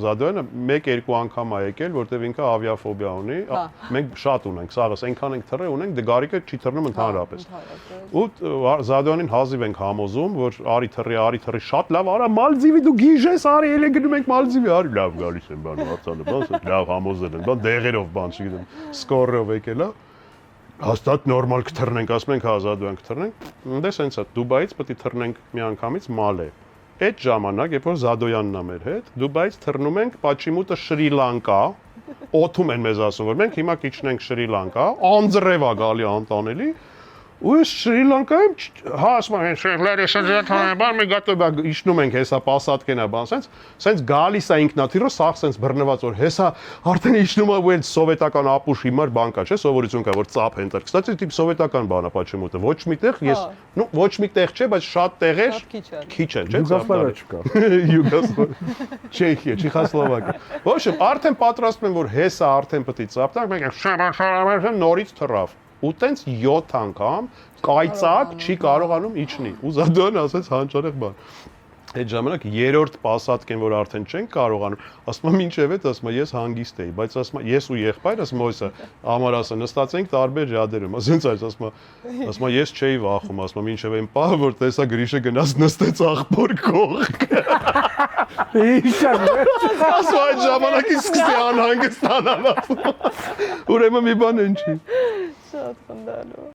Զադոյանը 1-2 անգամ է եկել, որտեվ ինքը ավիաֆոբիա ունի։ Մենք շատ ունենք, սաղս այնքան ենք թռել ունենք, դե գարիկը չի թռնում ընդհանրապես։ Ու Զադոյանին հազիվ ենք համոզում, որ արի թռի, շատ լավ, արա Մալդիվի դու գիժ ես, արի ելե գնում ենք Մալդիվի, արի լավ գալիս են բան, հացանը, բան, լավ համոզել են, բան դեղերով բան, չգիտեմ, սկորով եկել է։ Հաստատ նորմալ կթռնենք, ասում ենք Զադոյան կթռնենք։ Դե սենց է, Դուբայից պետք է թռնենք մի անգամից Մալե։ Այդ ժամանակ, երբ որ Զադոյանն է մեր հետ, Դուբայից թռնում ենք Պաչիմուտը Շրի Լանկա, օթում են մեզ ասում, որ մենք հիմա կիջնենք Շրի Լանկա, անձրև է գալի անտանելի, ու Շրի Լանկայում հա ասում են բան մի գատոբա իջնում ենք հեսա պասատկենա բան սենց գալիս է ինքնաթիռը սաղ սենց բռնված որ հեսա արդեն իջնում է ու այդ սովետական ապուշ հիմար բան կա չէ սովորություն կա որ ծափ են տար կստացի տիպ սովետական բան է Պաչիմուտը ոչ միտեղ ես նո ոչ միտեղ չէ բայց շատ տեղեր քիչ է չէ Յուգոսլավիա չկա Յուգոսլավիա Չեխիա Չեխոսլովակիա ոչ արդեն պատրաստվում են որ հեսա արդեն պետք է ծափ տանք մենք նորից թռավ ու տենց 7 անգամ կայծակ չի կարողանում իջնի ու Զադոյանը ասեց հանճարեղ բան այդ ժամանակ երրորդ պասատկեն որ արդեն չենք կարողանում ասում եմ ինչև է ասում եմ ես հանգիստ էի բայց ասում եմ ես ու եղբայրս մոյսը ամարասը նստած ենք տարբեր ջադերում ասենց այս ասում եմ ես չէի վախում ասում եմ ինչև եմ պահ որ տեսա Գրիշը գնաց նստեց աղբոր կողք ասում այդ ժամանակից սկսի անհանգստանալ ուրեմն մի բան ընչի Շատ խնդալու